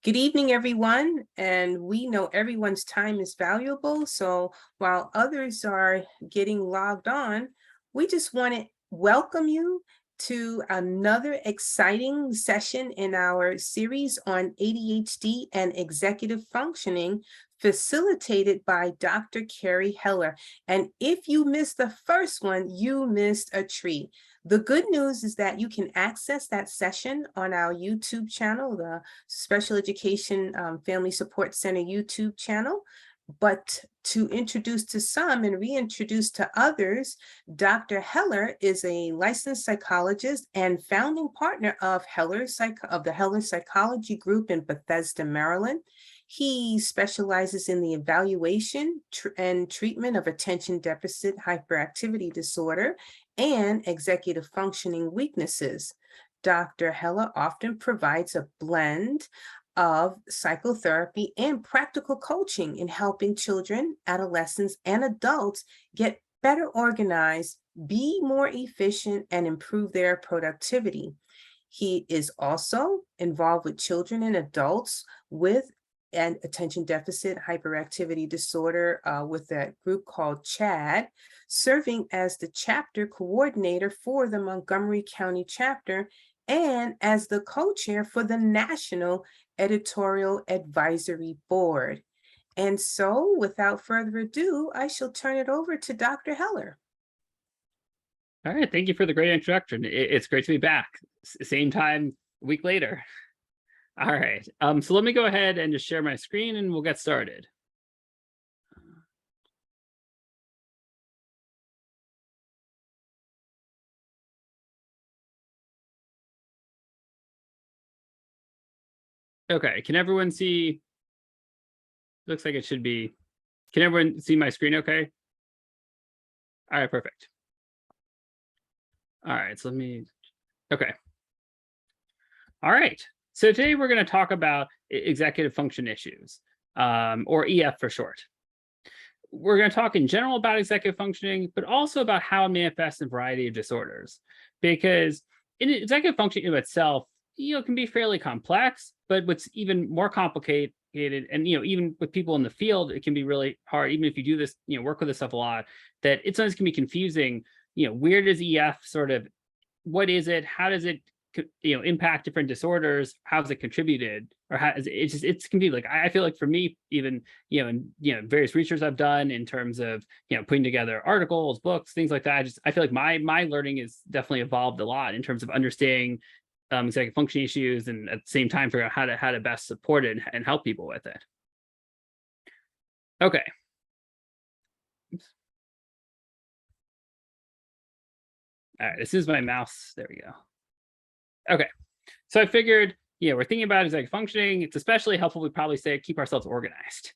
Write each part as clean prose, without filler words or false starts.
Good evening, everyone. And we know everyone's time is valuable. So while others are getting logged on, we just want to welcome you to another exciting session in our series on ADHD and executive functioning, facilitated by Dr. Carey Heller. And if you missed the first one, you missed a treat. The good news is that you can access that session on our YouTube channel, the Special Education Family Support Center YouTube channel. But to introduce to some and reintroduce to others, Dr. Heller is a licensed psychologist and founding partner of the Heller Psychology Group in Bethesda, Maryland. He specializes in the evaluation and treatment of attention deficit hyperactivity disorder and executive functioning weaknesses. Dr. Heller often provides a blend of psychotherapy and practical coaching in helping children, adolescents, and adults get better organized, be more efficient, and improve their productivity. He is also involved with children and adults with an attention deficit hyperactivity disorder with that group called CHAD, serving as the chapter coordinator for the Montgomery County chapter and as the co-chair for the National Editorial Advisory Board. And so without further ado, I shall turn it over to Dr. Heller. All right, thank you for the great introduction. It's great to be back. Same time, a week later. All right, so let me go ahead and just share my screen and we'll get started. Okay, can everyone see? Looks like it should be. Can everyone see my screen okay? All right, perfect. All right, so let me, okay. All right, so today we're going to talk about executive function issues, or EF for short. We're going to talk in general about executive functioning, but also about how it manifests in a variety of disorders. Because in executive functioning in itself, it can be fairly complex, but what's even more complicated, and even with people in the field, it can be really hard, even if you do this, work with this stuff a lot, that it sometimes can be confusing. Where does EF sort of, what is it? How does it impact different disorders? How's it contributed? Or how is it it's can be like, I feel like for me, even in various research I've done in terms of putting together articles, books, things like that, I feel like my learning has definitely evolved a lot in terms of understanding executive functioning issues, and at the same time figure out how to best support it and help people with it. Okay. Oops. All right, this is my mouse. There we go. Okay, so I figured, we're thinking about executive functioning. It's especially helpful, we probably say, keep ourselves organized.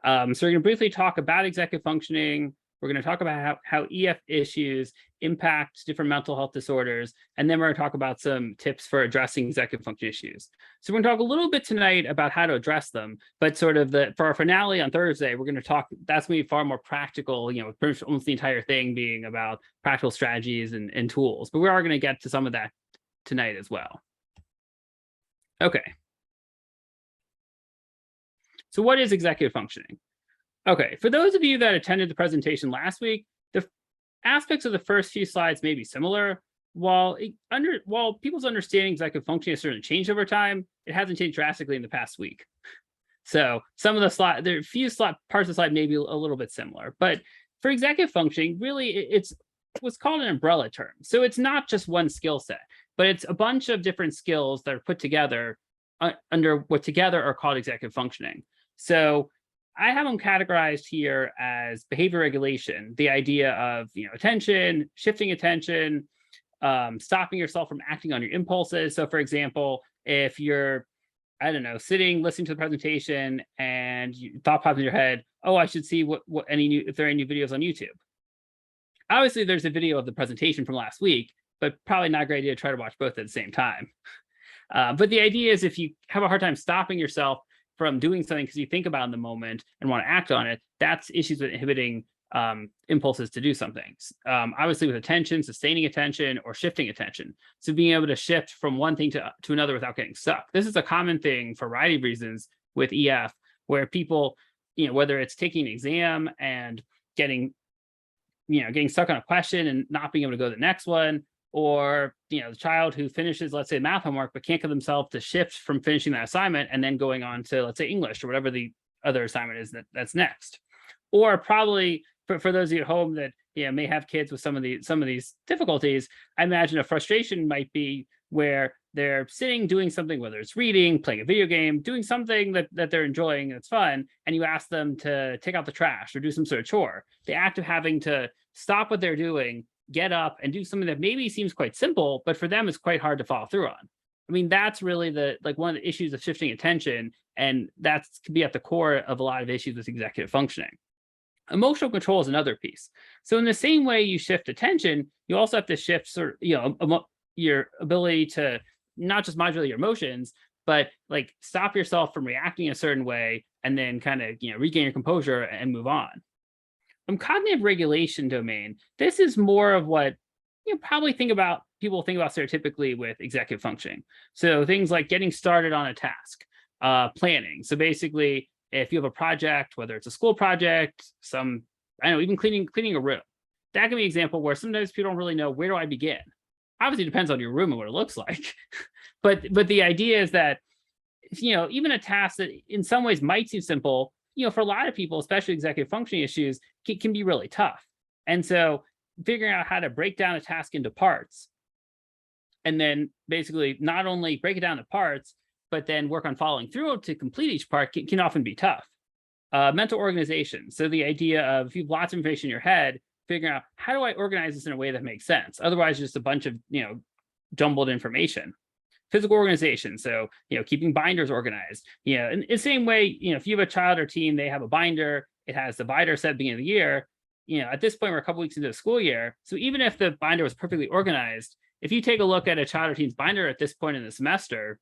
So we're going to briefly talk about executive functioning. We're going to talk about how EF issues impact different mental health disorders, and then we're going to talk about some tips for addressing executive function issues. So we're going to talk a little bit tonight about how to address them, but sort of for our finale on Thursday, we're going to talk, that's going to be far more practical, with pretty much almost the entire thing being about practical strategies and tools, but we are going to get to some of that tonight as well. Okay. So what is executive functioning? Okay, for those of you that attended the presentation last week, the aspects of the first few slides may be similar. While people's understanding of executive functioning has certainly changed over time, it hasn't changed drastically in the past week. So some of the slides, there are a few parts of the slide may be a little bit similar, but for executive functioning, really it's what's called an umbrella term. So it's not just one skill set, but it's a bunch of different skills that are put together under what together are called executive functioning. So I have them categorized here as behavior regulation, the idea of attention, shifting attention, stopping yourself from acting on your impulses. So for example, if you're, I don't know, sitting, listening to the presentation, and thought pops in your head, oh, I should see if there are any new videos on YouTube. Obviously, there's a video of the presentation from last week, but probably not a great idea to try to watch both at the same time. But the idea is if you have a hard time stopping yourself from doing something because you think about it in the moment and want to act on it, that's issues with inhibiting impulses to do something. Obviously, with attention, sustaining attention or shifting attention. So being able to shift from one thing to another without getting stuck. This is a common thing for a variety of reasons with EF, where people, whether it's taking an exam and getting stuck on a question and not being able to go to the next one, or the child who finishes, let's say, math homework, but can't get themselves to shift from finishing that assignment and then going on to, let's say, English or whatever the other assignment is that's next. Or probably for those of you at home that may have kids with some of these difficulties, I imagine a frustration might be where they're sitting doing something, whether it's reading, playing a video game, doing something that they're enjoying that's fun, and you ask them to take out the trash or do some sort of chore. The act of having to stop what they're doing, get up and do something that maybe seems quite simple, but for them it's quite hard to follow through on. I mean, that's really one of the issues of shifting attention, and that can be at the core of a lot of issues with executive functioning. Emotional control is another piece. So in the same way you shift attention, you also have to shift your ability to not just modulate your emotions, but like stop yourself from reacting a certain way and then kind of regain your composure and move on. Cognitive regulation domain. This is more of what people think about stereotypically with executive functioning. So things like getting started on a task, planning. So basically, if you have a project, whether it's a school project, even cleaning a room, that can be an example where sometimes people don't really know, where do I begin? Obviously, it depends on your room and what it looks like. but the idea is that, even a task that in some ways might seem simple, for a lot of people, especially executive functioning issues, can be really tough. And so figuring out how to break down a task into parts, and then basically not only break it down to parts, but then work on following through to complete each part can often be tough. Mental organization. So the idea of, if you have lots of information in your head, figuring out, how do I organize this in a way that makes sense? Otherwise, just a bunch of, jumbled information. Physical organization. So, keeping binders organized. In the same way, if you have a child or teen, they have a binder, it has the binder set at the beginning of the year. At this point, we're a couple weeks into the school year. So even if the binder was perfectly organized, if you take a look at a child or teen's binder at this point in the semester,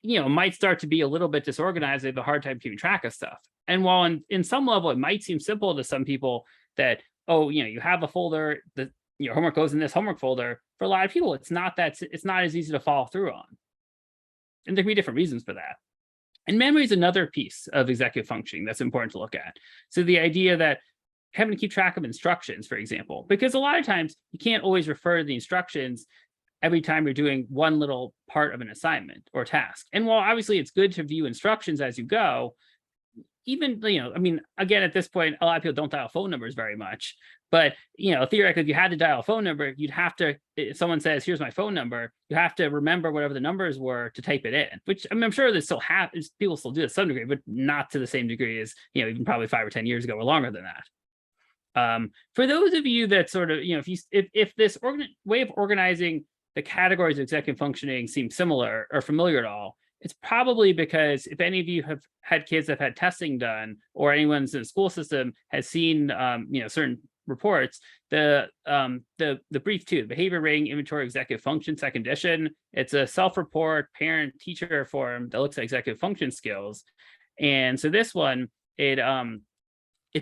might start to be a little bit disorganized. They have a hard time keeping track of stuff. And while in some level, it might seem simple to some people that, you have a folder that your homework goes in this homework folder. For a lot of people, it's not as easy to follow through on. And there can be different reasons for that. And memory is another piece of executive functioning that's important to look at. So the idea that having to keep track of instructions, for example, because a lot of times you can't always refer to the instructions every time you're doing one little part of an assignment or task. And while obviously it's good to view instructions as you go, even, again, at this point, a lot of people don't dial phone numbers very much. But, theoretically, if you had to dial a phone number, you'd have to, if someone says, here's my phone number, you have to remember whatever the numbers were to type it in, which I'm sure that people still do to some degree, but not to the same degree as, even probably 5 or 10 years ago or longer than that. For those of you that sort of, if this way of organizing the categories of executive functioning seems similar or familiar at all, it's probably because if any of you have had kids that have had testing done, or anyone's in the school system has seen, certain reports, the brief two, behavior rating inventory executive function second edition. It's a self-report parent teacher form that looks at executive function skills. And so this one, it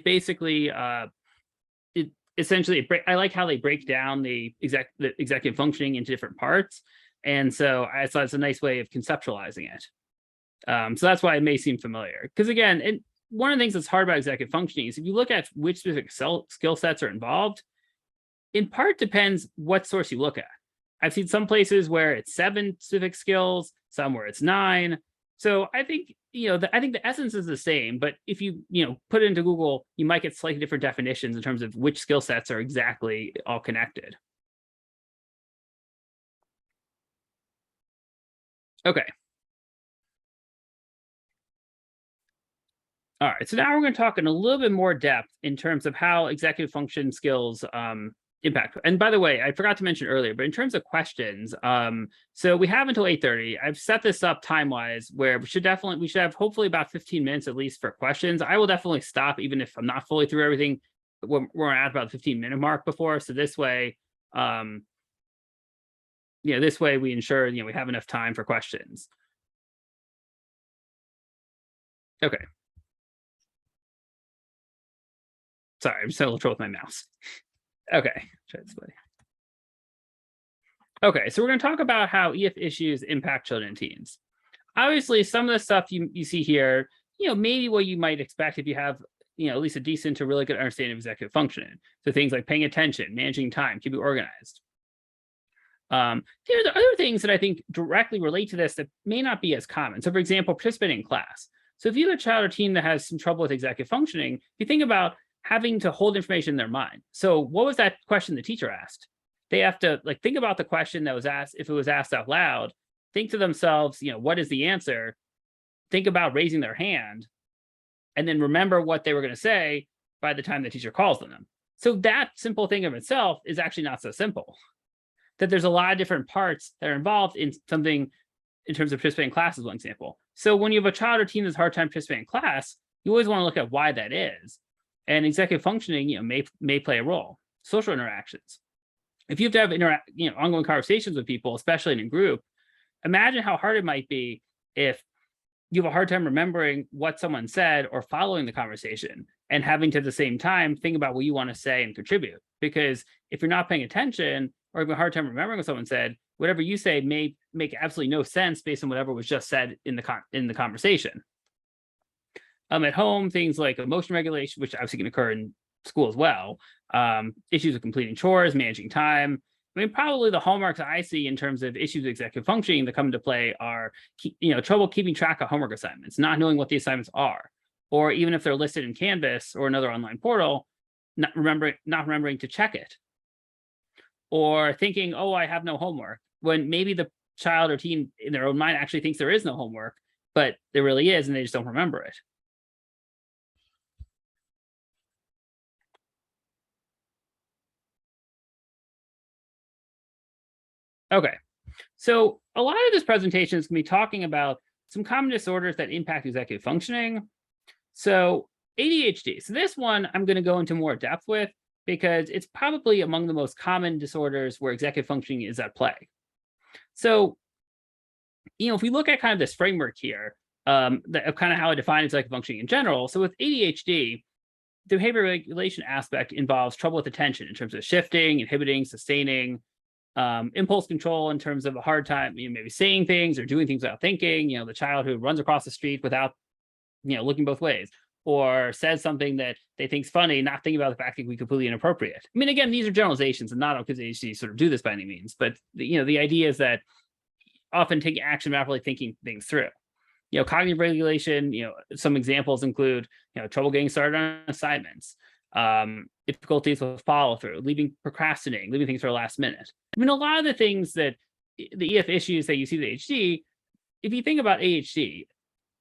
basically, essentially, I like how they break down the executive functioning into different parts. And so I thought it's a nice way of conceptualizing it. So that's why it may seem familiar. Because again, and one of the things that's hard about executive functioning is if you look at which specific skill sets are involved, in part depends what source you look at. I've seen some places where it's 7 specific skills, some where it's 9. So I think, I think the essence is the same, but if you, put it into Google, you might get slightly different definitions in terms of which skill sets are exactly all connected. Okay. All right, so now we're going to talk in a little bit more depth in terms of how executive function skills impact. And by the way, I forgot to mention earlier, but in terms of questions, so we have until 8:30. I've set this up time-wise where we should have hopefully about 15 minutes at least for questions. I will definitely stop even if I'm not fully through everything. We're at about the 15-minute mark before. So this way, this way we ensure, we have enough time for questions. Okay. Sorry, I'm just having a little trouble with my mouse. Okay, try this way. Okay, so we're going to talk about how EF issues impact children and teens. Obviously, some of the stuff you see here, maybe what you might expect if you have, at least a decent to really good understanding of executive functioning. So things like paying attention, managing time, keeping organized. There's other things that I think directly relate to this that may not be as common. So for example, participating in class. So if you have a child or teen that has some trouble with executive functioning, you think about having to hold information in their mind. So what was that question the teacher asked? They have to think about the question that was asked. If it was asked out loud, think to themselves, what is the answer? Think about raising their hand and then remember what they were going to say by the time the teacher calls on them. So that simple thing of itself is actually not so simple. That there's a lot of different parts that are involved in something in terms of participating in class is one example. So when you have a child or teen that's hard time participating in class, you always want to look at why that is. And executive functioning, may play a role. Social interactions. If you have to have ongoing conversations with people, especially in a group, imagine how hard it might be if you have a hard time remembering what someone said or following the conversation and having to at the same time think about what you want to say and contribute. Because if you're not paying attention or have a hard time remembering what someone said, whatever you say may make absolutely no sense based on whatever was just said in the conversation. At home, things like emotion regulation, which obviously can occur in school as well. Issues with completing chores, managing time. I mean, probably the hallmarks I see in terms of issues with executive functioning that come into play are, trouble keeping track of homework assignments, not knowing what the assignments are, or even if they're listed in Canvas or another online portal, not remembering to check it, or thinking, oh, I have no homework, when maybe the child or teen in their own mind actually thinks there is no homework, but there really is, and they just don't remember it. Okay, so a lot of this presentation is going to be talking about some common disorders that impact executive functioning. So ADHD. So this one I'm going to go into more depth with because it's probably among the most common disorders where executive functioning is at play. So, if we look at kind of this framework here, of kind of how I define executive functioning in general. So with ADHD, the behavior regulation aspect involves trouble with attention in terms of shifting, inhibiting, sustaining, impulse control in terms of a hard time, maybe saying things or doing things without thinking, the child who runs across the street without, looking both ways, or says something that they think's funny, not thinking about the fact that it could be completely inappropriate. I mean, again, these are generalizations and not all kids with ADHD sort of do this by any means, but the idea is that often taking action without really thinking things through. Cognitive regulation, some examples include, trouble getting started on assignments, difficulties with follow through, procrastinating, leaving things for the last minute. I mean, a lot of the things that the EF issues that you see with ADHD, if you think about ADHD,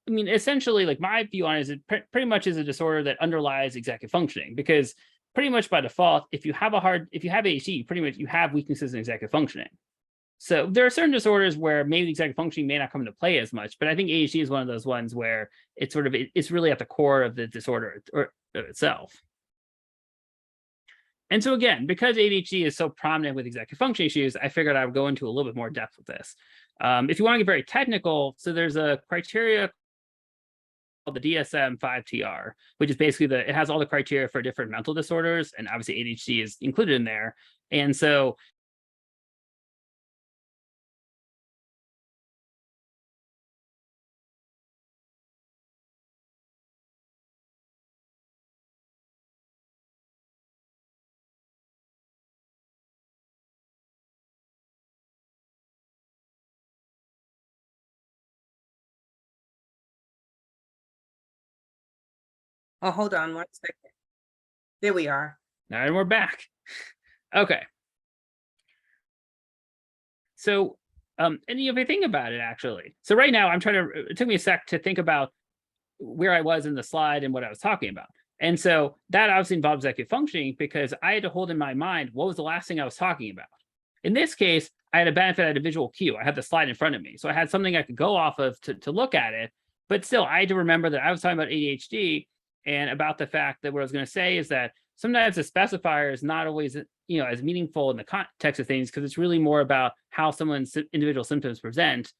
I mean, essentially, my view on it is it pretty much is a disorder that underlies executive functioning, because pretty much by default, if you have ADHD, pretty much you have weaknesses in executive functioning. So there are certain disorders where maybe the executive functioning may not come into play as much, but I think ADHD is one of those ones where it's it's really at the core of the disorder itself. And so again, because ADHD is so prominent with executive function issues, I figured I would go into a little bit more depth with this. If you want to get very technical, so there's a criteria called the DSM-5-TR, which is basically it has all the criteria for different mental disorders, and obviously ADHD is included in there. And so Oh, hold on 1 second. There we are. now we're back. Okay. So, and if you think about it, actually, so right now it took me a sec to think about where I was in the slide and what I was talking about. And so that obviously involves executive functioning, because I had to hold in my mind, what was the last thing I was talking about? In this case, I had a benefit, I had a visual cue. I had the slide in front of me. So I had something I could go off of to look at it, but still I had to remember that I was talking about ADHD and about the fact that what I was going to say is that sometimes the specifier is not always, as meaningful in the context of things, because it's really more about how someone's individual symptoms present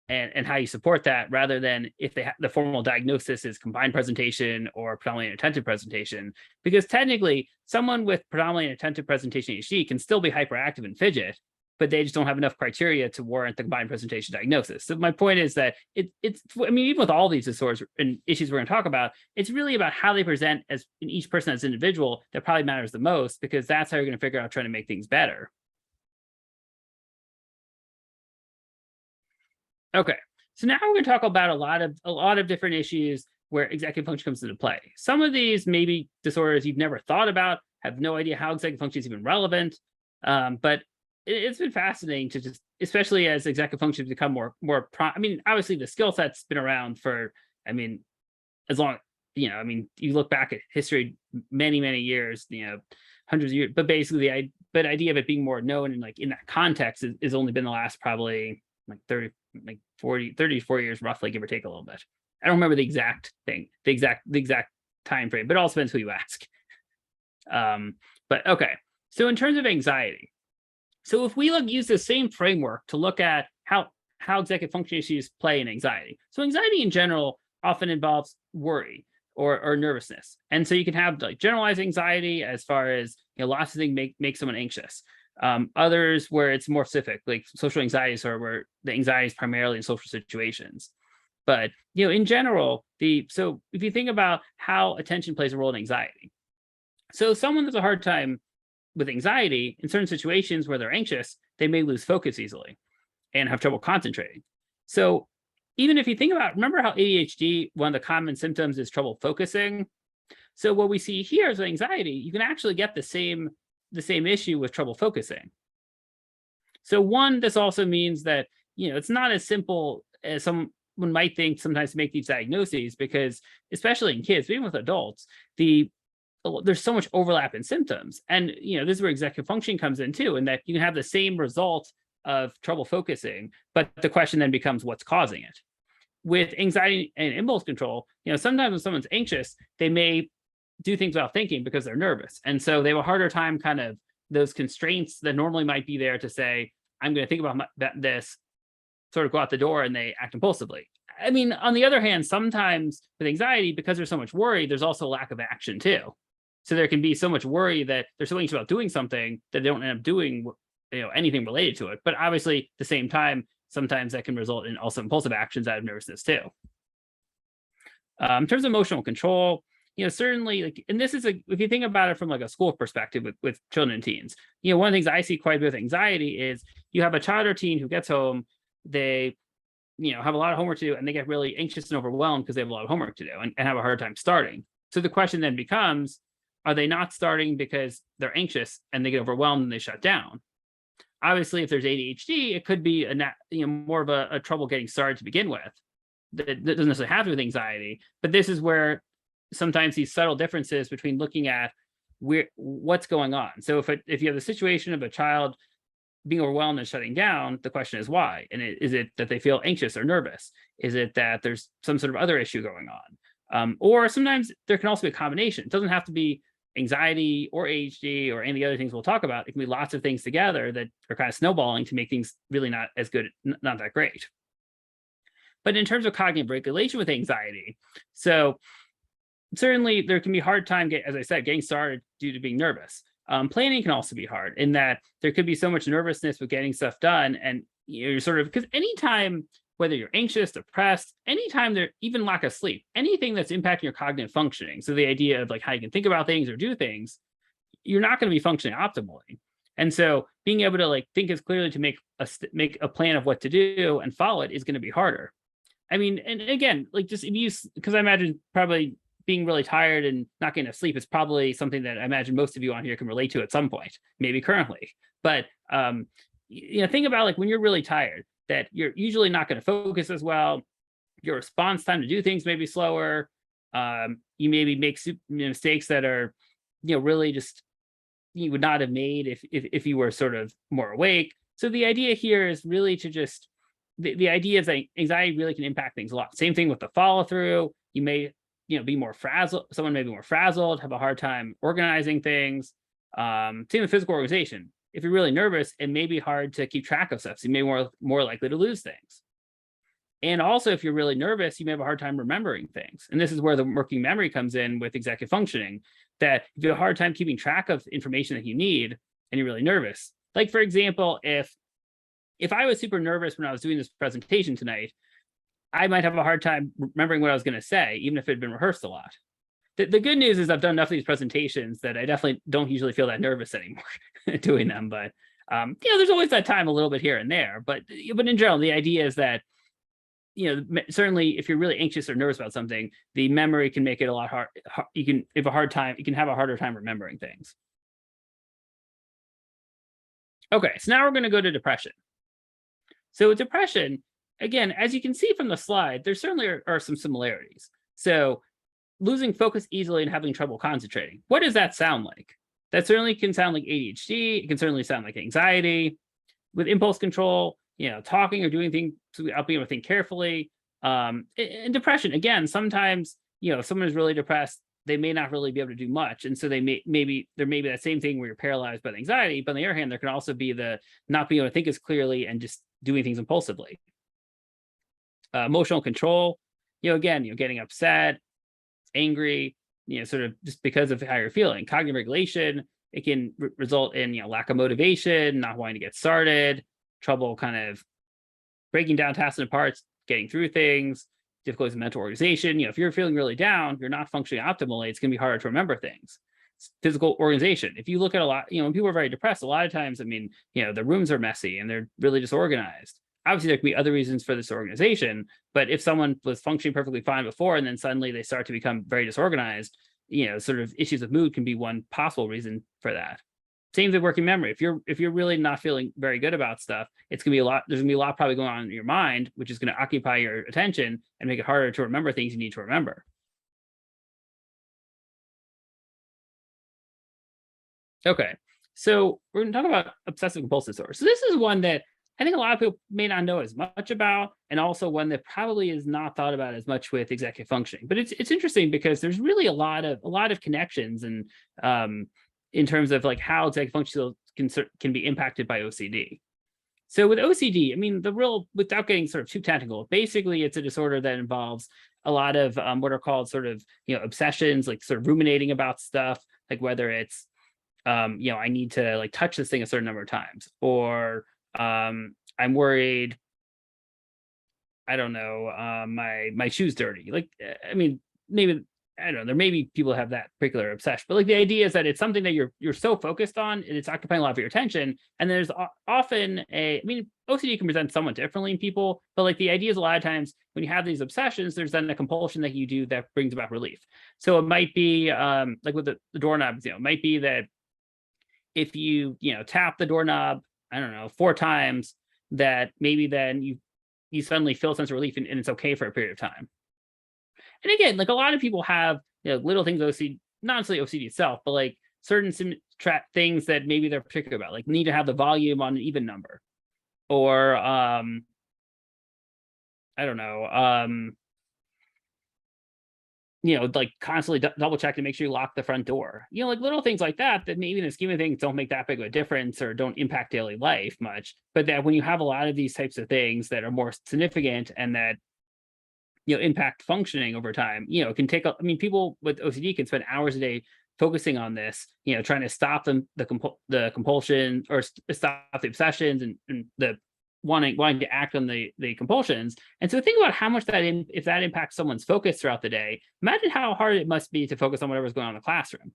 and how you support that, rather than if the formal diagnosis is combined presentation or predominantly attentive presentation. Because technically, someone with predominantly attentive presentation ADHD can still be hyperactive and fidget, but they just don't have enough criteria to warrant the combined presentation diagnosis. So my point is that it's, I mean, even with all these disorders and issues we're going to talk about, it's really about how they present as in each person as individual that probably matters the most, because that's how you're going to figure out trying to make things better. Okay, so now we're going to talk about a lot of different issues where executive function comes into play. Some of these may be disorders you've never thought about, have no idea how executive function is even relevant, but it's been fascinating to just, especially as executive functions become more. I mean, obviously the skill set's been around for, I mean, as long, you know, I mean, you look back at history, many years, you know, hundreds of years, but basically the idea of it being more known and like in that context is only been the last probably like 30, like 40, 34 years roughly, give or take a little bit. I don't remember the exact thing, the exact time frame, but it all depends who you ask. But okay, so in terms of anxiety, so if we use the same framework to look at how executive function issues play in anxiety. So anxiety in general often involves worry or nervousness, and so you can have like generalized anxiety as far as, you know, lots of things make someone anxious. Others where it's more specific, like social anxieties, or where the anxiety is primarily in social situations. But, you know, in general, so if you think about how attention plays a role in anxiety, so someone that's a hard time with anxiety in certain situations where they're anxious, they may lose focus easily and have trouble concentrating. So even if you think about, remember how ADHD, one of the common symptoms is trouble focusing. So what we see here is with anxiety, you can actually get the same issue with trouble focusing. So one, this also means that, you know, it's not as simple as someone might think sometimes to make these diagnoses, because especially in kids, even with adults, there's so much overlap in symptoms. And, you know, this is where executive function comes in too, and that you can have the same result of trouble focusing, but the question then becomes what's causing it. With anxiety and impulse control, you know, sometimes when someone's anxious, they may do things without thinking because they're nervous. And so they have a harder time kind of those constraints that normally might be there to say, I'm going to think about this, sort of go out the door, and they act impulsively. I mean, on the other hand, sometimes with anxiety, because there's so much worry, there's also a lack of action too. So there can be so much worry that they're so anxious about doing something that they don't end up doing, you know, anything related to it. But obviously, at the same time, sometimes that can result in also impulsive actions out of nervousness too. In terms of emotional control, you know, certainly, like, and this is if you think about it from like a school perspective with children and teens, you know, one of the things I see quite a bit with anxiety is you have a child or teen who gets home, they, you know, have a lot of homework to do, and they get really anxious and overwhelmed because they have a lot of homework to do and have a hard time starting. So the question then becomes, are they not starting because they're anxious and they get overwhelmed and they shut down? Obviously, if there's ADHD, it could be more of a trouble getting started to begin with. That doesn't necessarily have to do with anxiety, but this is where sometimes these subtle differences between looking at what's going on. So if you have the situation of a child being overwhelmed and shutting down, the question is why? And is it that they feel anxious or nervous? Is it that there's some sort of other issue going on? Or sometimes there can also be a combination. It doesn't have to be anxiety or ADHD or any of the other things we'll talk about. It can be lots of things together that are kind of snowballing to make things really not as good, not that great. But in terms of cognitive regulation with anxiety, so certainly there can be a hard time, as I said, getting started due to being nervous. Planning can also be hard in that there could be so much nervousness with getting stuff done. And you're sort of, because anytime, whether you're anxious, depressed, anytime there, even lack of sleep, anything that's impacting your cognitive functioning. So the idea of like how you can think about things or do things, you're not going to be functioning optimally. And so being able to like think as clearly to make a plan of what to do and follow it is going to be harder. I mean, and again, like just because I imagine probably being really tired and not getting enough sleep is probably something that I imagine most of you on here can relate to at some point, maybe currently. But think about like when you're really tired, that you're usually not going to focus as well. Your response time to do things may be slower. You maybe make mistakes that are, really just you would not have made if you were sort of more awake. So the idea here is really to just the idea is that anxiety really can impact things a lot. Same thing with the follow through. You may be more frazzled. Someone may be more frazzled, have a hard time organizing things. Same with physical organization. If you're really nervous, it may be hard to keep track of stuff. So you may be more likely to lose things. And also, if you're really nervous, you may have a hard time remembering things. And this is where the working memory comes in with executive functioning, that if you have a hard time keeping track of information that you need and you're really nervous. Like, for example, if I was super nervous when I was doing this presentation tonight, I might have a hard time remembering what I was going to say, even if it had been rehearsed a lot. The good news is I've done enough of these presentations that I definitely don't usually feel that nervous anymore doing them. But there's always that time a little bit here and there. But in general, the idea is that certainly if you're really anxious or nervous about something, the memory can make it a lot hard. You can have a harder time remembering things. Okay, so now we're going to go to depression. So with depression, again, as you can see from the slide, there certainly are some similarities. So losing focus easily and having trouble concentrating. What does that sound like? That certainly can sound like ADHD. It can certainly sound like anxiety. With impulse control, talking or doing things without being able to think carefully. In depression, again, sometimes, if someone is really depressed, they may not really be able to do much. And so there may be that same thing where you're paralyzed by the anxiety, but on the other hand, there can also be the not being able to think as clearly and just doing things impulsively. Emotional control, again, getting upset, angry, sort of just because of how you're feeling. Cognitive regulation, it can result in, lack of motivation, not wanting to get started, trouble kind of breaking down tasks into parts, getting through things, difficulties in mental organization. If you're feeling really down, you're not functioning optimally, it's going to be harder to remember things. Physical organization. If you look at a lot, when people are very depressed, a lot of times, the rooms are messy and they're really disorganized. Obviously, there could be other reasons for this organization, but if someone was functioning perfectly fine before and then suddenly they start to become very disorganized, sort of issues of mood can be one possible reason for that. Same with working memory. If you're really not feeling very good about stuff, it's gonna be there's gonna be a lot probably going on in your mind, which is gonna occupy your attention and make it harder to remember things you need to remember. Okay, so we're gonna talk about obsessive compulsive disorder. So this is one that I think a lot of people may not know as much about, and also one that probably is not thought about as much with executive functioning. But it's interesting because there's really a lot of connections and in terms of like how executive functioning can be impacted by OCD. So with OCD, without getting sort of too technical, basically it's a disorder that involves a lot of what are called sort of obsessions, like sort of ruminating about stuff, like whether it's I need to like touch this thing a certain number of times, or I'm worried, I don't know, my shoe's dirty. Like, maybe I don't know. There may be people who have that particular obsession, but like the idea is that it's something that you're so focused on, and it's occupying a lot of your attention. And there's often OCD can present somewhat differently in people, but like the idea is a lot of times when you have these obsessions, there's then a compulsion that you do that brings about relief. So it might be like with the doorknob, it might be that if you tap the doorknob, I don't know, 4 times, that maybe then you suddenly feel a sense of relief and it's okay for a period of time. And again, like a lot of people have little things OCD, not necessarily OCD itself, but like certain things that maybe they're particular about, like need to have the volume on an even number, or I don't know, like constantly double check to make sure you lock the front door. Like little things like that maybe in the scheme of things don't make that big of a difference or don't impact daily life much. But that when you have a lot of these types of things that are more significant and that impact functioning over time, it can take people with OCD can spend hours a day focusing on this, trying to stop the compulsion, or stop the obsessions and the wanting to act on the compulsions. And so think about how much if that impacts someone's focus throughout the day. Imagine how hard it must be to focus on whatever's going on in the classroom,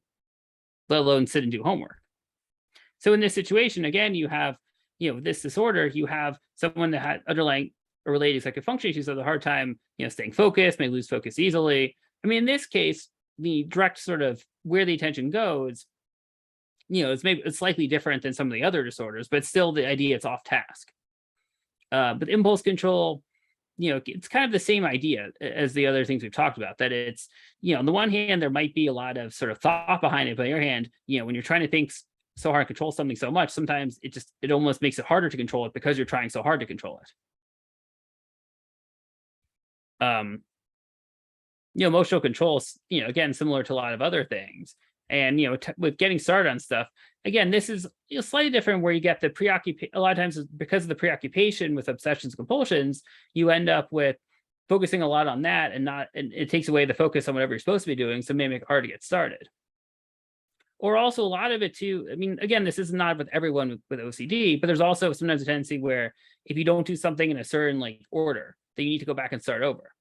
let alone sit and do homework. So in this situation, again, you have this disorder, you have someone that had underlying or related executive function issues, have a hard time staying focused, may lose focus easily. In this case, the direct sort of where the attention goes, it's slightly different than some of the other disorders, but still the idea it's off task. But impulse control, it's kind of the same idea as the other things we've talked about, that it's, on the one hand, there might be a lot of sort of thought behind it, but on the other hand, when you're trying to think so hard to control something so much, sometimes it almost makes it harder to control it because you're trying so hard to control it. Emotional control, again, similar to a lot of other things, And with getting started on stuff, again, this is slightly different where you get the preoccupation. A lot of times, because of the preoccupation with obsessions and compulsions, you end up with focusing a lot on that, and it takes away the focus on whatever you're supposed to be doing, so it may make it hard to get started. Or also a lot of it too, I mean, again, this is not with everyone with OCD, but there's also sometimes a tendency where if you don't do something in a certain order, then you need to go back and start over.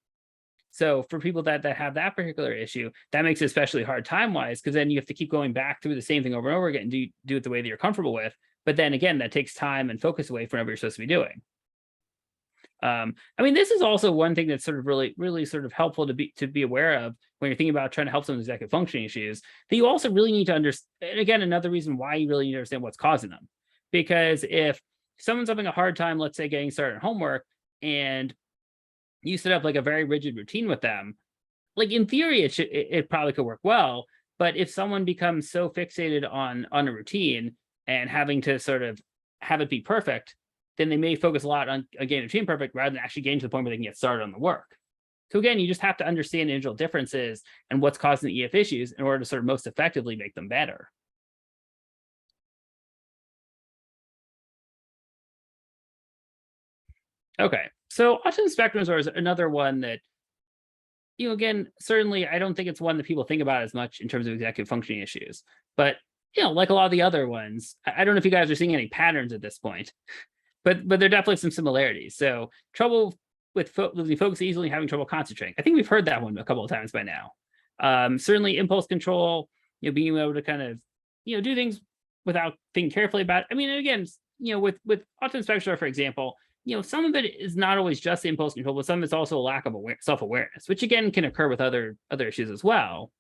So for people that have that particular issue, that makes it especially hard time-wise, because then you have to keep going back through the same thing over and over again and do it the way that you're comfortable with. But then again, that takes time and focus away from whatever you're supposed to be doing. I mean, this is also one thing that's sort of really sort of helpful to be aware of when you're thinking about trying to help someone with executive functioning issues, that you also really need to understand. And again, another reason why you really need to understand what's causing them. Because if someone's having a hard time, let's say getting started on homework, and you set up a very rigid routine with them, in theory, it probably could work well. But if someone becomes so fixated on a routine and having to sort of have it be perfect, then they may focus a lot on getting the routine perfect rather than actually getting to the point where they can get started on the work. So again, you just have to understand individual differences and what's causing the EF issues in order to sort of most effectively make them better. Okay, so autism spectrum disorder is another one that, again, certainly I don't think it's one that people think about as much in terms of executive functioning issues. But, like a lot of the other ones, I don't know if you guys are seeing any patterns at this point, but there are definitely some similarities. So trouble with losing focus easily, having trouble concentrating. I think we've heard that one a couple of times by now. Certainly impulse control, being able to kind of, do things without thinking carefully about it. I mean, again, with autism spectrum, for example, some of it is not always just impulse control, but some of it's also a lack of self-awareness, which again can occur with other issues as well.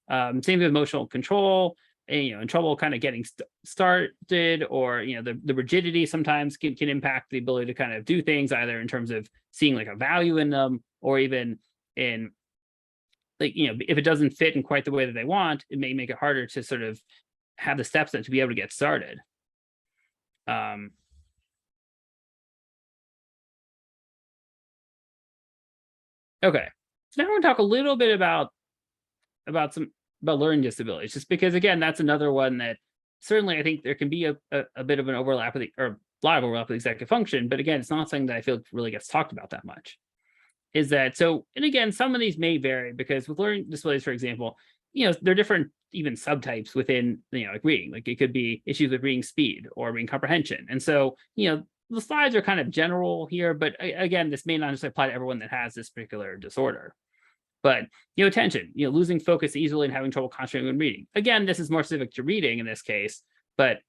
Same with emotional control, and trouble kind of getting started, or the rigidity sometimes can impact the ability to kind of do things, either in terms of seeing a value in them, or even in if it doesn't fit in quite the way that they want, it may make it harder to sort of have the steps to be able to get started. Okay, so now we're going to talk a little bit about learning disabilities, just because again, that's another one that certainly I think there can be a bit of an overlap with or a lot of overlap with executive function, but again, it's not something that I feel really gets talked about that much. Is that so? And again, some of these may vary, because with learning disabilities, for example, there are different even subtypes within reading. It could be issues with reading speed or reading comprehension, and so the slides are kind of general here, but again, this may not necessarily apply to everyone that has this particular disorder. But attention, losing focus easily and having trouble concentrating when reading. Again, this is more specific to reading in this case, but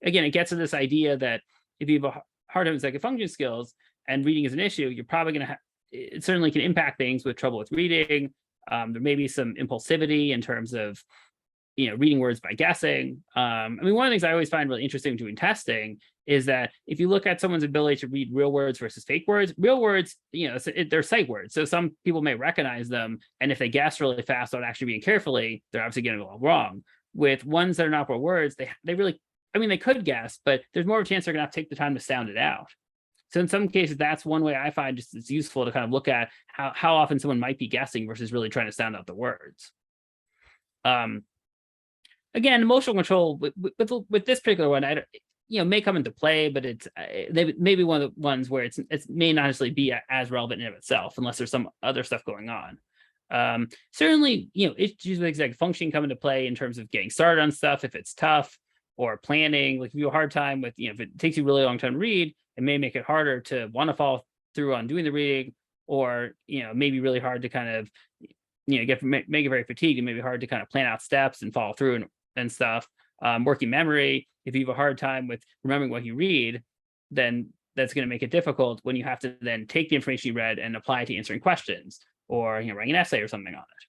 again, it gets to this idea that if you have a hard time with executive function skills and reading is an issue, you're probably going to have, it certainly can impact things with trouble with reading. There may be some impulsivity in terms of reading words by guessing. I mean, one of the things I always find really interesting doing testing is that if you look at someone's ability to read real words versus fake words, real words, they're sight words. So some people may recognize them, and if they guess really fast without actually reading carefully, they're obviously getting it all wrong. With ones that are not real words, they really, I mean, they could guess, but there's more of a chance they're going to have to take the time to sound it out. So in some cases, that's one way I find just it's useful to kind of look at how often someone might be guessing versus really trying to sound out the words. Again, emotional control with this particular one, may come into play, but it's maybe one of the ones where it may not necessarily be as relevant in of itself, unless there's some other stuff going on. Certainly, issues with executive functioning come into play in terms of getting started on stuff if it's tough, or planning. If you have a hard time with, if it takes you a really long time to read, it may make it harder to want to follow through on doing the reading, or maybe really hard to kind of make it very fatigued, and maybe hard to kind of plan out steps and follow through and stuff. Working memory, if you have a hard time with remembering what you read, then that's going to make it difficult when you have to then take the information you read and apply it to answering questions, or writing an essay or something on it.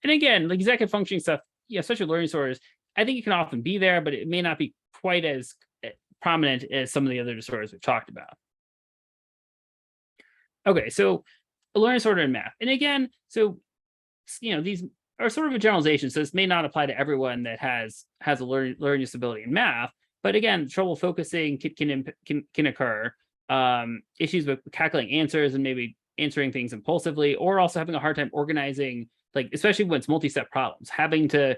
And again, like executive functioning stuff, especially learning disorders, I think it can often be there, but it may not be quite as prominent as some of the other disorders we've talked about. Okay, so a learning disorder in math. And again, so these are sort of a generalization, so this may not apply to everyone that has a learning disability in math. But again, trouble focusing can occur. Issues with calculating answers and maybe answering things impulsively, or also having a hard time organizing, like especially when it's multi-step problems, having to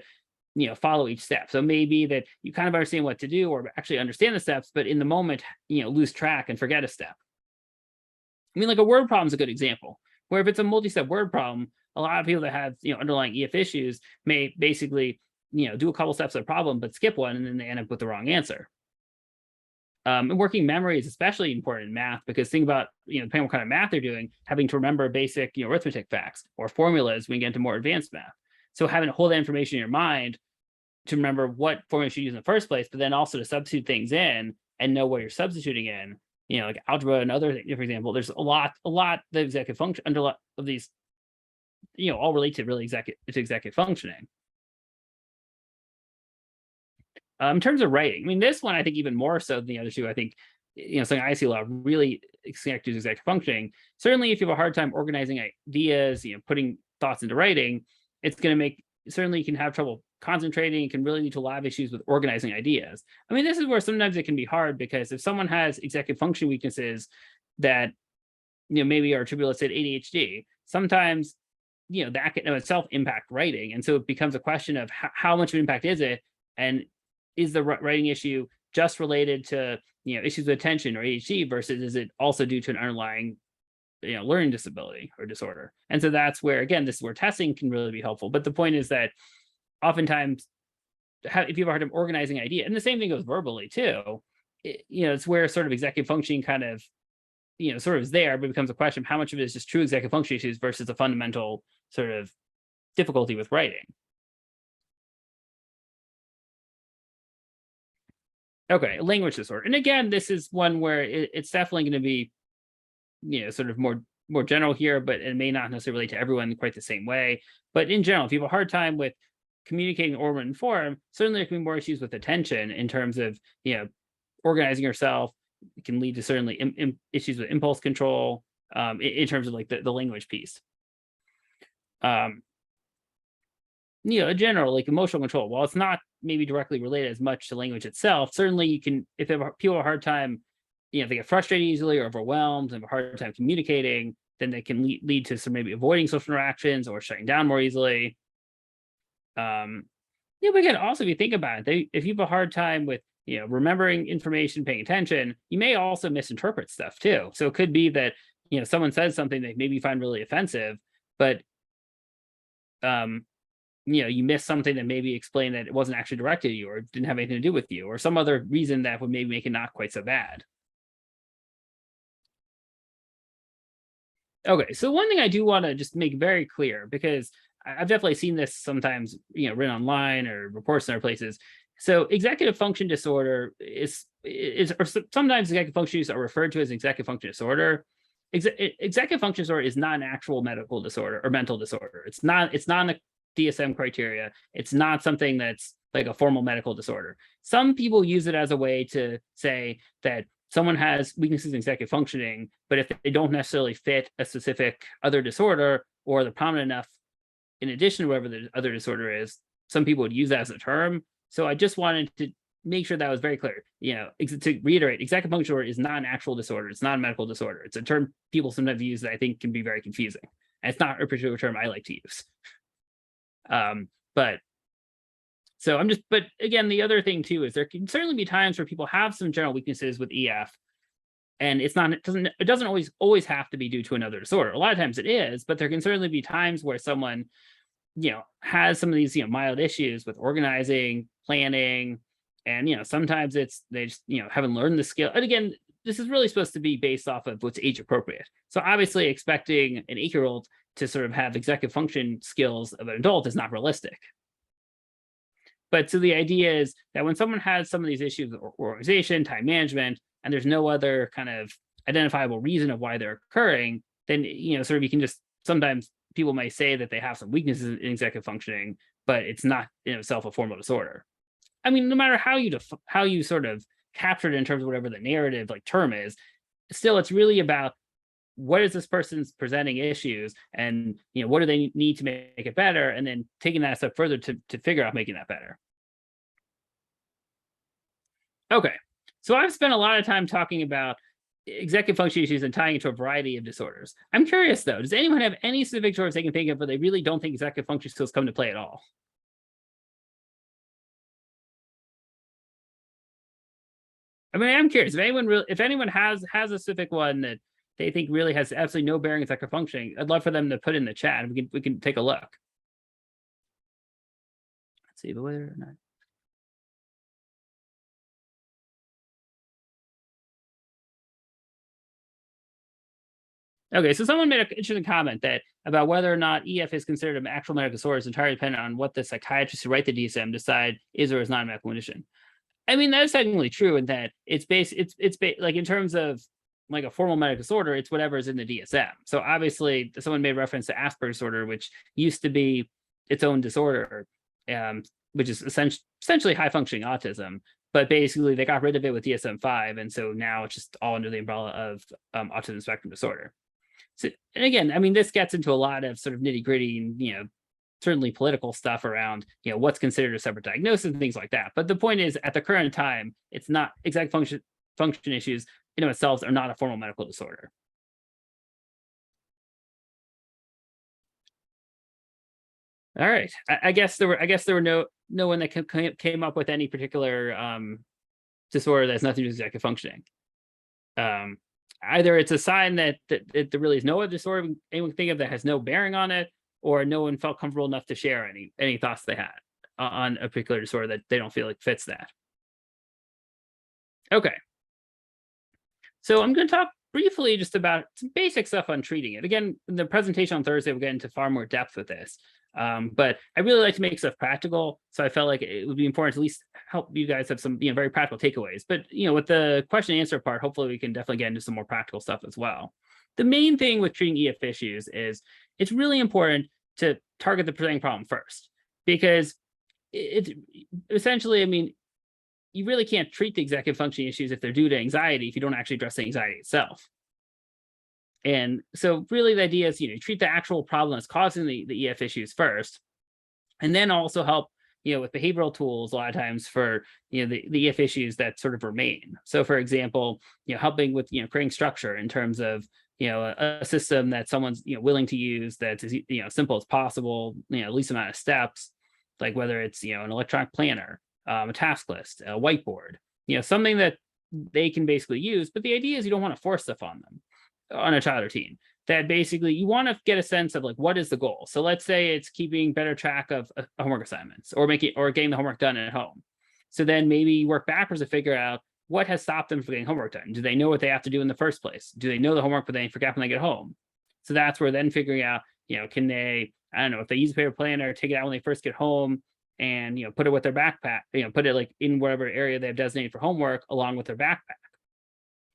follow each step. So maybe that you kind of understand what to do or actually understand the steps, but in the moment, lose track and forget a step. I mean, like a word problem is a good example, where if it's a multi-step word problem, a lot of people that have underlying EF issues may basically do a couple steps of the problem, but skip one, and then they end up with the wrong answer. And working memory is especially important in math, because think about, depending on what kind of math they're doing, having to remember basic, arithmetic facts or formulas when you get into more advanced math. So having to hold that information in your mind to remember what formula you should use in the first place, but then also to substitute things in and know what you're substituting in, like algebra and other things, for example, there's a lot the executive function under of these, all relate to really executive functioning. In terms of writing, I mean, this one, I think even more so than the other two, I think, something I see a lot really connected to executive functioning. Certainly, if you have a hard time organizing ideas, putting thoughts into writing, it's going to make, certainly you can have trouble concentrating. You can really lead to a lot of issues with organizing ideas. I mean, this is where sometimes it can be hard, because if someone has executive function weaknesses that, maybe are attributed, let's say, to ADHD, sometimes, that can in itself impact writing. And so it becomes a question of how much of an impact is it? And is the writing issue just related to, issues with attention or ADHD, versus is it also due to an underlying, learning disability or disorder? And so that's where, again, this is where testing can really be helpful. But the point is that oftentimes, if you have a hard time organizing idea, and the same thing goes verbally too, it's where sort of executive functioning kind of, sort of is there, but it becomes a question of how much of it is just true executive function issues versus a fundamental sort of difficulty with writing. Okay, language disorder. And again, this is one where it's definitely going to be, sort of more general here, but it may not necessarily relate to everyone quite the same way. But in general, if you have a hard time with communicating in order and form, certainly there can be more issues with attention in terms of, organizing yourself. It can lead to certainly issues with impulse control, in terms of like the language piece. In general, like emotional control, while it's not maybe directly related as much to language itself, certainly you can, if people have a hard time, if they get frustrated easily or overwhelmed and have a hard time communicating, then they can lead to some maybe avoiding social interactions or shutting down more easily. But again, also, if you think about it, if you have a hard time with, remembering information, paying attention, you may also misinterpret stuff too. So it could be that, someone says something that maybe you find really offensive, but, you missed something that maybe explained that it wasn't actually directed at you or didn't have anything to do with you, or some other reason that would maybe make it not quite so bad. Okay, so one thing I do want to just make very clear, because I've definitely seen this sometimes, written online or reports in other places. So executive function disorder is or sometimes executive functions are referred to as executive function disorder. Executive function disorder is not an actual medical disorder or mental disorder. It's not in the DSM criteria. It's not something that's like a formal medical disorder. Some people use it as a way to say that someone has weaknesses in executive functioning, but if they don't necessarily fit a specific other disorder, or they're prominent enough in addition to whatever the other disorder is, some people would use that as a term. So I just wanted to make sure that was very clear. To reiterate, executive function disorder is not an actual disorder. It's not a medical disorder. It's a term people sometimes use that I think can be very confusing. And it's not a particular term I like to use. But again, the other thing too is there can certainly be times where people have some general weaknesses with EF, and it doesn't always have to be due to another disorder. A lot of times it is, but there can certainly be times where someone, has some of these, mild issues with organizing, planning, and, sometimes they just, haven't learned the skill. And again, this is really supposed to be based off of what's age appropriate. So obviously expecting an 8-year-old to sort of have executive function skills of an adult is not realistic. But so the idea is that when someone has some of these issues with organization, time management, and there's no other kind of identifiable reason of why they're occurring, then, sort of you can just, sometimes people may say that they have some weaknesses in executive functioning, but it's not in itself a formal disorder. I mean, no matter how you sort of capture it in terms of whatever the narrative like term is, still it's really about what is this person's presenting issues, and what do they need to make it better, and then taking that a step further to figure out making that better. Okay, so I've spent a lot of time talking about executive function issues and tying it to a variety of disorders. I'm curious though, does anyone have any specific disorders they can think of where they really don't think executive function skills come to play at all? I mean, I'm curious if anyone has a specific one that they think really has absolutely no bearing on executive functioning. I'd love for them to put in the chat. We can take a look. Let's see, but whether or not. Okay, so someone made an interesting comment that about whether or not EF is considered an actual medical disorder is entirely dependent on what the psychiatrist who write the DSM decide is or is not a medical condition. I mean, that is technically true in that it's like in terms of like a formal medical disorder, it's whatever is in the DSM. So obviously, someone made reference to Asperger's disorder, which used to be its own disorder, which is essentially high functioning autism. But basically, they got rid of it with DSM-5, and so now it's just all under the umbrella of autism spectrum disorder. So, and again, I mean, this gets into a lot of sort of nitty gritty and certainly political stuff around what's considered a separate diagnosis and things like that. But the point is, at the current time, it's not executive function issues in themselves are not a formal medical disorder. All right, I guess there were no one that came up with any particular disorder that has nothing to do with executive functioning. Either it's a sign that there really is no other disorder anyone can think of that has no bearing on it, or no one felt comfortable enough to share any thoughts they had on a particular disorder that they don't feel like fits that. Okay. So I'm going to talk briefly just about some basic stuff on treating it. Again, in the presentation on Thursday, we'll get into far more depth with this. But I really like to make stuff practical. So I felt like it would be important to at least help you guys have some very practical takeaways. But with the question and answer part, hopefully we can definitely get into some more practical stuff as well. The main thing with treating EF issues is it's really important to target the presenting problem first, because it's essentially, I mean, you really can't treat the executive functioning issues if they're due to anxiety if you don't actually address the anxiety itself. And so really the idea is, treat the actual problem that's causing the EF issues first, and then also help, with behavioral tools a lot of times for, the EF issues that sort of remain. So for example, helping with, creating structure in terms of, a system that someone's, willing to use that's as, simple as possible, least amount of steps, like whether it's, an electronic planner, a task list, a whiteboard, something that they can basically use. But the idea is you don't want to force stuff on them, on a child or teen. That basically you want to get a sense of like, what is the goal? So let's say it's keeping better track of homework assignments or getting the homework done at home. So then maybe you work backwards to figure out what has stopped them from getting homework done. Do they know what they have to do in the first place? Do they know the homework, but they forget when they get home? So that's where then figuring out, can they, I don't know, if they use a paper planner, take it out when they first get home and, put it with their backpack, put it like in whatever area they have designated for homework along with their backpack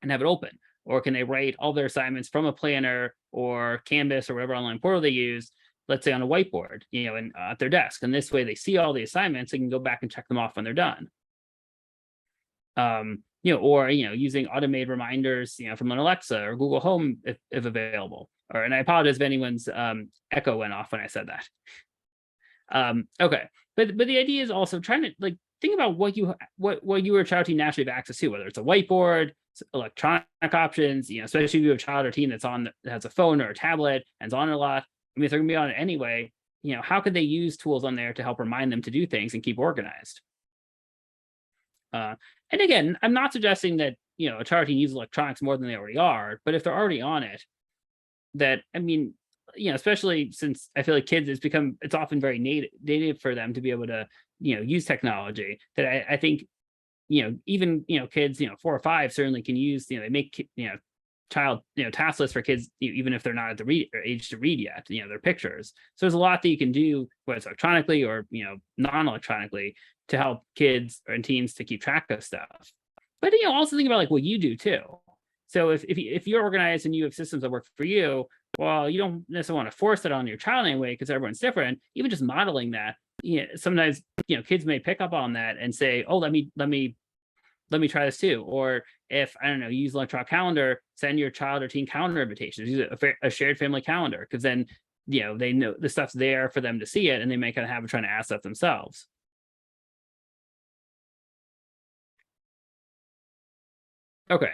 and have it open. Or can they write all their assignments from a planner or Canvas or whatever online portal they use, let's say on a whiteboard, and at their desk. And this way they see all the assignments, they can go back and check them off when they're done. Or, using automated reminders, from an Alexa or Google Home if available. And I apologize if anyone's echo went off when I said that. Okay. But the idea is also trying to like think about what you or a child teen naturally have access to, whether it's a whiteboard, electronic options, especially if you have a child or teen that has a phone or a tablet and is on it a lot. I mean, if they're gonna be on it anyway, how could they use tools on there to help remind them to do things and keep organized? And again, I'm not suggesting that, a child or teen uses electronics more than they already are, but if they're already on it, that, I mean, especially since I feel like kids, it's often very native for them to be able to, use technology, that I think, even, kids, 4 or 5 certainly can use, they make, child, task lists for kids, even if they're not at the age to read yet, their pictures. So there's a lot that you can do, whether it's electronically or, non-electronically, to help kids and teens to keep track of stuff. But, also think about like what you do too. So if you're organized and you have systems that work for you, well, you don't necessarily want to force it on your child anyway, because everyone's different. Even just modeling that, sometimes, kids may pick up on that and say, oh, let me try this too. Or if, I don't know, use electronic calendar, send your child or teen calendar invitations, use a shared family calendar, because then, they know the stuff's there for them to see it, and they may kind of have it trying to ask that themselves. Okay.